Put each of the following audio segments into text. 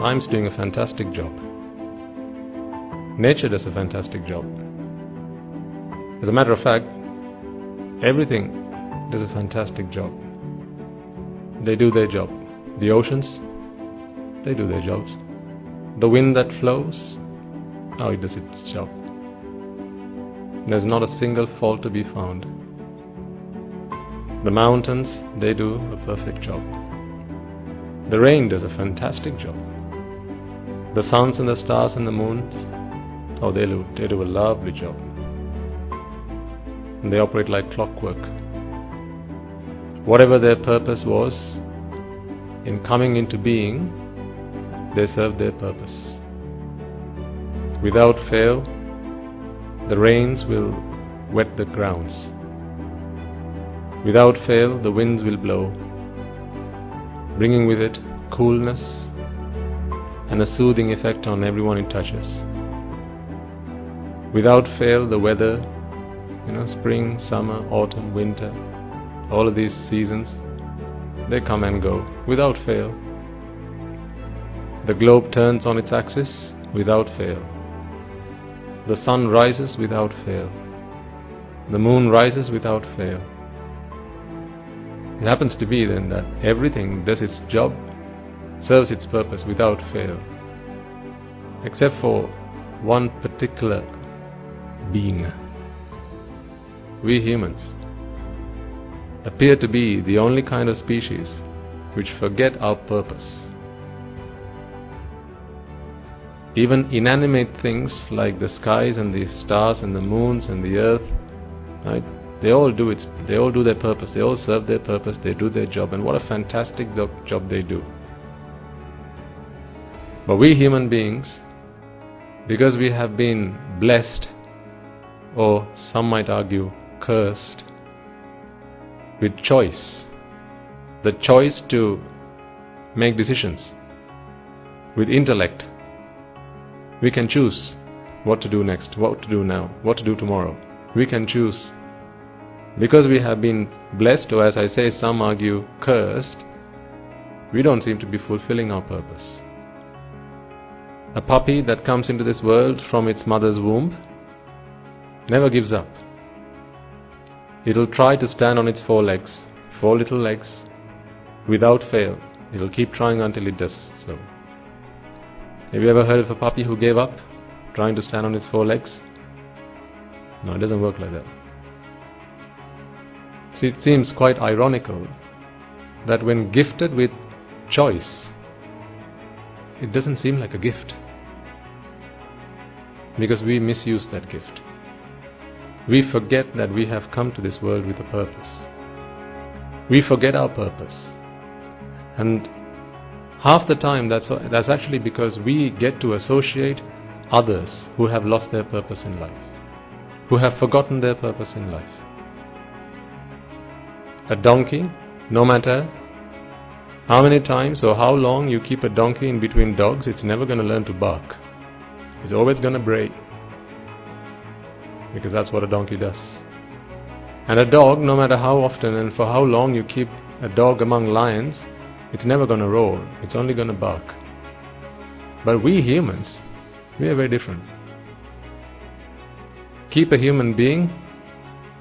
Time's doing a fantastic job. Nature does a fantastic job. As a matter of fact, everything does a fantastic job. They do their job. The oceans, they do their jobs. The wind that flows, it does its job. There's not a single fault to be found. The mountains, they do a perfect job. The rain does a fantastic job. The suns and the stars and the moons, they do a lovely job. And they operate like clockwork. Whatever their purpose was in coming into being, they serve their purpose. Without fail, the rains will wet the grounds. Without fail, the winds will blow, bringing with it coolness and a soothing effect on everyone it touches. Without fail, the weather, spring, summer, autumn, winter, all of these seasons, they come and go without fail. The globe turns on its axis without fail. The sun rises without fail. The moon rises without fail. It happens to be then that everything does its job, serves its purpose without fail, except for one particular being. We humans appear to be the only kind of species which forget our purpose. Even inanimate things like the skies and the stars and the moons and the earth, right? They all do their purpose, they all serve their purpose, they do their job, and what a fantastic job they do. But we human beings, because we have been blessed, or some might argue cursed, with choice, the choice to make decisions, with intellect, we can choose what to do next, what to do now, what to do tomorrow. We can choose. Because we have been blessed, or as I say, some argue cursed, we don't seem to be fulfilling our purpose. A puppy that comes into this world from its mother's womb never gives up. It'll try to stand on its four little legs, without fail. It'll keep trying until it does so. Have you ever heard of a puppy who gave up trying to stand on its four legs? No, it doesn't work like that. See, it seems quite ironical that when gifted with choice, it doesn't seem like a gift, because we misuse that gift. We forget that we have come to this world with a purpose. We forget our purpose. And half the time that's actually because we get to associate others who have lost their purpose in life, who have forgotten their purpose in life. A donkey, no matter how many times or how long you keep a donkey in between dogs, it's never going to learn to bark. It's always going to bray, because that's what a donkey does. And a dog, no matter how often and for how long you keep a dog among lions, it's never going to roar, it's only going to bark. But we humans, we are very different. Keep a human being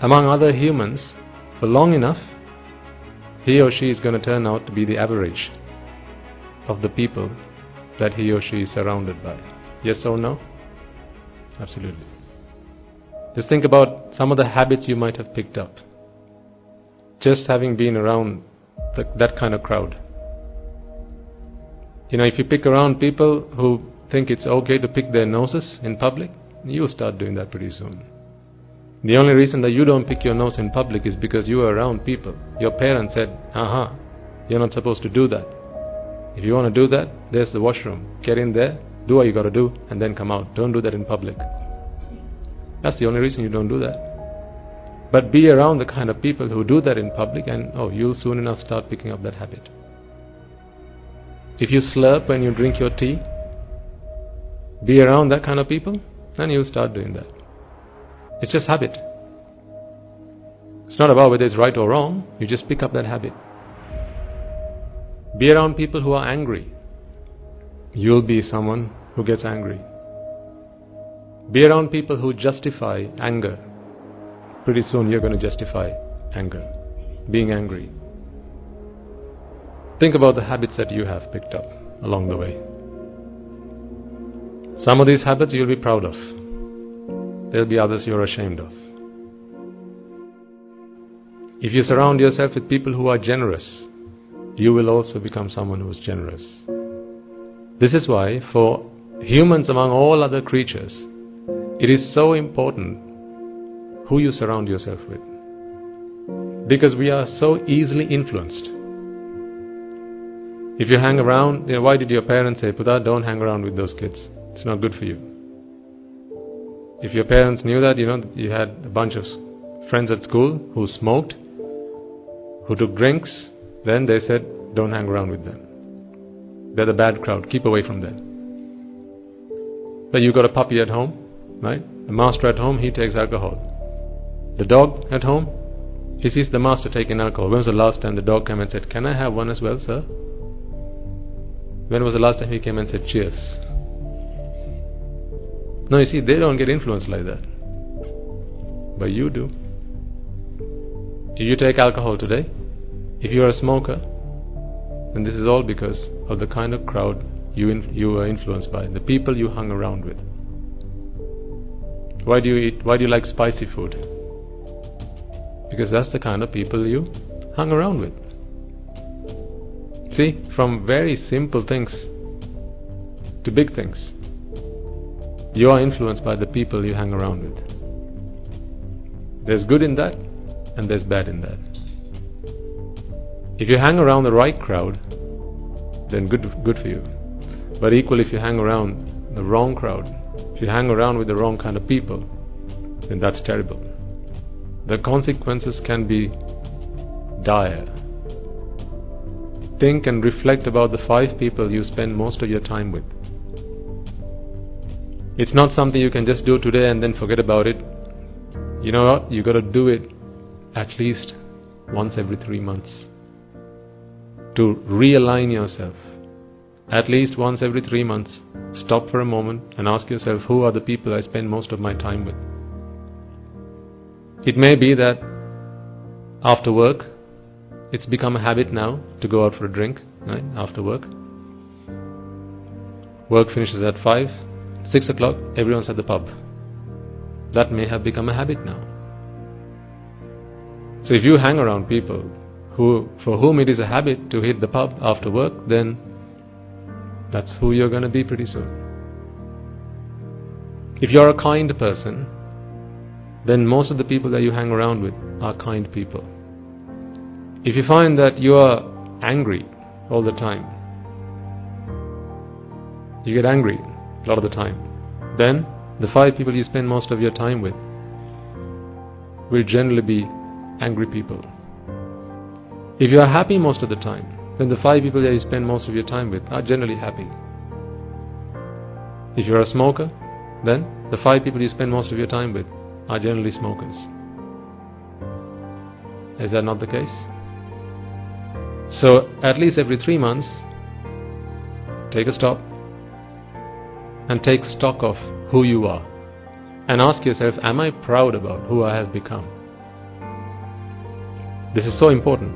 among other humans for long enough, he or she is going to turn out to be the average of the people that he or she is surrounded by. Yes or no? Absolutely. Just think about some of the habits you might have picked up, just having been around that kind of crowd. If you pick around people who think it's okay to pick their noses in public, you'll start doing that pretty soon. The only reason that you don't pick your nose in public is because you are around people. Your parents said, you're not supposed to do that. If you want to do that, there's the washroom. Get in there, do what you got to do, and then come out. Don't do that in public. That's the only reason you don't do that. But be around the kind of people who do that in public, and you'll soon enough start picking up that habit. If you slurp when you drink your tea, be around that kind of people, then you'll start doing that. It's just habit. It's not about whether it's right or wrong, you just pick up that habit. Be around people who are angry. you'll be someone who gets angry. Be around people who justify anger. Pretty soon you're going to justify anger, being angry. Think about the habits that you have picked up along the way. Some of these habits you'll be proud of. There'll be others you're ashamed of. If you surround yourself with people who are generous, you will also become someone who is generous. This is why, for humans among all other creatures, it is so important who you surround yourself with. Because we are so easily influenced. If you hang around, why did your parents say, Buddha, don't hang around with those kids? It's not good for you. If your parents knew that, you had a bunch of friends at school who smoked, who took drinks, then they said, don't hang around with them. They're the bad crowd, keep away from them. But you got a puppy at home, right? The master at home, he takes alcohol. The dog at home, he sees the master taking alcohol. When was the last time the dog came and said, can I have one as well, sir? When was the last time he came and said, cheers? No, you see, they don't get influenced like that. But you do. If you take alcohol today, if you are a smoker, then this is all because of the kind of crowd you were influenced by, the people you hung around with. Why do you eat? Why do you like spicy food? Because that's the kind of people you hung around with. See, from very simple things to big things, you are influenced by the people you hang around with. There's good in that, and there's bad in that. If you hang around the right crowd, then good for you. But equally, if you hang around the wrong crowd, if you hang around with the wrong kind of people, then that's terrible. The consequences can be dire. Think and reflect about the 5 people you spend most of your time with. It's not something you can just do today and then forget about it. You know what? You got to do it at least once every 3 months. To realign yourself. At least once every 3 months, stop for a moment and ask yourself, who are the people I spend most of my time with? It may be that after work, it's become a habit now to go out for a drink, right, after work. Work finishes at 5, 6 o'clock, everyone's at the pub. That may have become a habit now. So if you hang around people for whom it is a habit to hit the pub after work, then that's who you're going to be pretty soon. If you're a kind person, then most of the people that you hang around with are kind people. If you find that you are angry all the time, you get angry a lot of the time, then the 5 people you spend most of your time with will generally be angry people. If you are happy most of the time, then the 5 people that you spend most of your time with are generally happy. If you are a smoker, then the 5 people you spend most of your time with are generally smokers. Is that not the case? So at least every 3 months, take a stop and take stock of who you are and ask yourself, am I proud about who I have become? This is so important.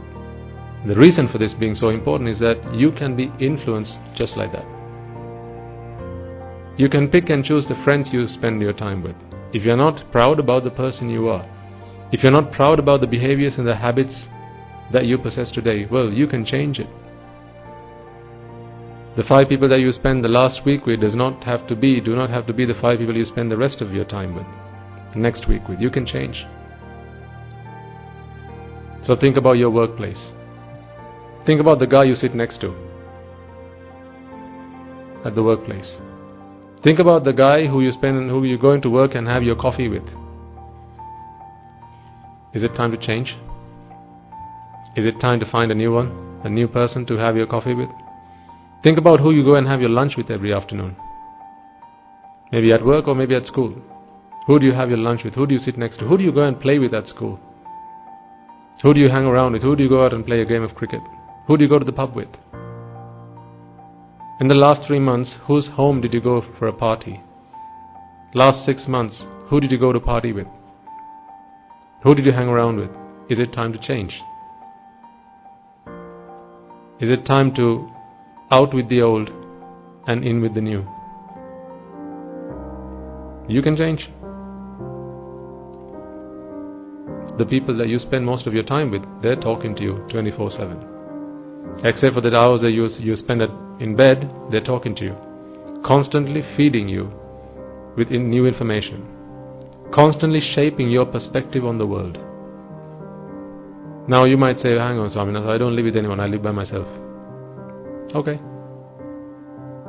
The reason for this being so important is that you can be influenced just like that. You can pick and choose the friends you spend your time with. If you're not proud about the person you are, if you're not proud about the behaviors and the habits that you possess today, well, you can change it. The 5 people that you spend the last week with do not have to be the 5 people you spend the rest of your time with, next week with. You can change. So think about your workplace. Think about the guy you sit next to at the workplace. Think about the guy who you're going to work and have your coffee with. Is it time to change? Is it time to find a new one, a new person to have your coffee with? Think about who you go and have your lunch with every afternoon. Maybe at work or maybe at school. Who do you have your lunch with? Who do you sit next to? Who do you go and play with at school? Who do you hang around with? Who do you go out and play a game of cricket? Who do you go to the pub with? In the last 3 months, whose home did you go for a party? Last 6 months, who did you go to party with? Who did you hang around with? Is it time to change? Is it time to out with the old and in with the new? You can change. The people that you spend most of your time with, they're talking to you 24/7. Except for the hours that you spend in bed, they're talking to you. Constantly feeding you with new information. Constantly shaping your perspective on the world. Now you might say, hang on Swami, I don't live with anyone, I live by myself. Okay.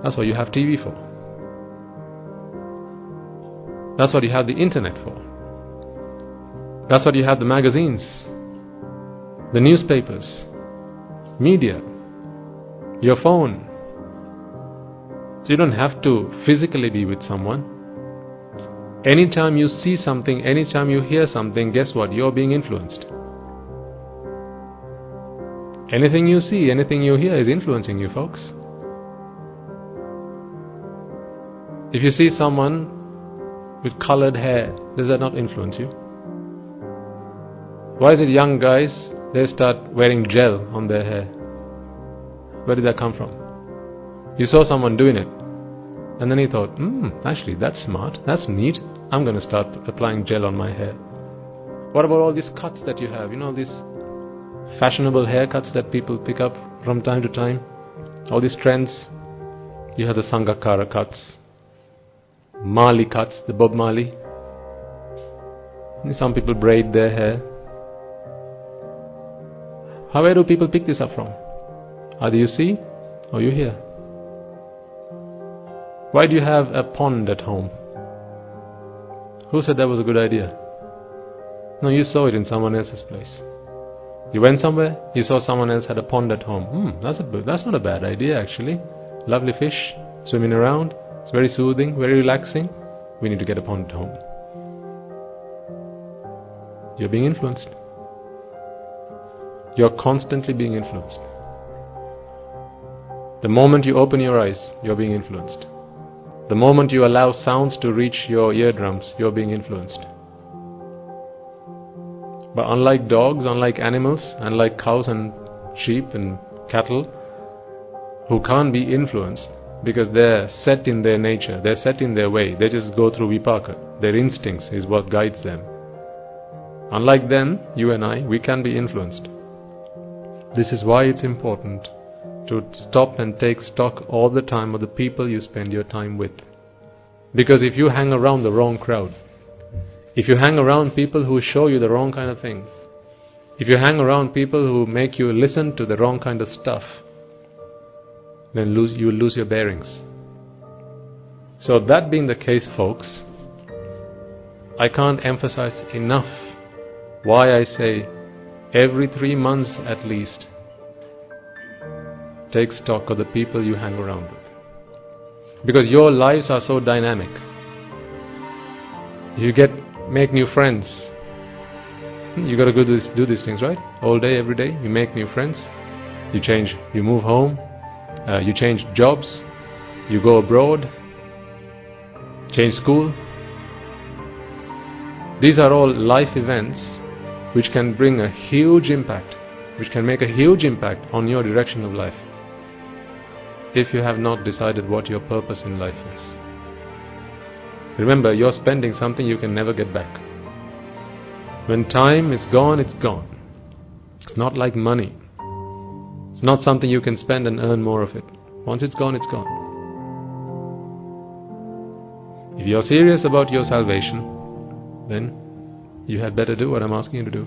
That's what you have TV for. That's what you have the internet for. That's what you have the magazines, the newspapers, media, your phone. So you don't have to physically be with someone. Anytime you see something, anytime you hear something, guess what? You're being influenced. Anything you see, anything you hear is influencing you, folks. If you see someone with colored hair, does that not influence you? Why is it young guys, they start wearing gel on their hair? Where did that come from? You saw someone doing it, and then you thought, actually that's smart, that's neat, I'm going to start applying gel on my hair. What about all these cuts that you have? You know, these fashionable haircuts that people pick up from time to time? All these trends. You have the Sangakkara cuts, Marley cuts, the Bob Marley. Some people braid their hair. Where do people pick this up from? Either you see or you hear. Why do you have a pond at home? Who said that was a good idea? No, you saw it in someone else's place. You went somewhere, you saw someone else had a pond at home. That's not a bad idea actually. Lovely fish swimming around. It's very soothing, very relaxing. We need to get a pond at home. You're being influenced. You're constantly being influenced. The moment you open your eyes, you're being influenced. The moment you allow sounds to reach your eardrums, you're being influenced. But unlike dogs, unlike animals, unlike cows and sheep and cattle, who can't be influenced because they're set in their nature, they're set in their way, they just go through vipaka. Their instincts is what guides them. Unlike them, you and I, we can be influenced. This is why it's important to stop and take stock all the time of the people you spend your time with. Because if you hang around the wrong crowd, if you hang around people who show you the wrong kind of thing, if you hang around people who make you listen to the wrong kind of stuff, then you will lose your bearings. So that being the case, folks, I can't emphasize enough why I say every 3 months at least, take stock of the people you hang around with. Because your lives are so dynamic. You make new friends. You got to go do these things, right? All day, every day, you make new friends. You change, you move home, you change jobs, you go abroad, change school. These are all life events which can bring a huge impact, which can make a huge impact on your direction of life, if you have not decided what your purpose in life is. Remember, you're spending something you can never get back. When time is gone, it's gone. It's not like money. It's not something you can spend and earn more of it. Once it's gone, it's gone. If you're serious about your salvation, then you had better do what I'm asking you to do.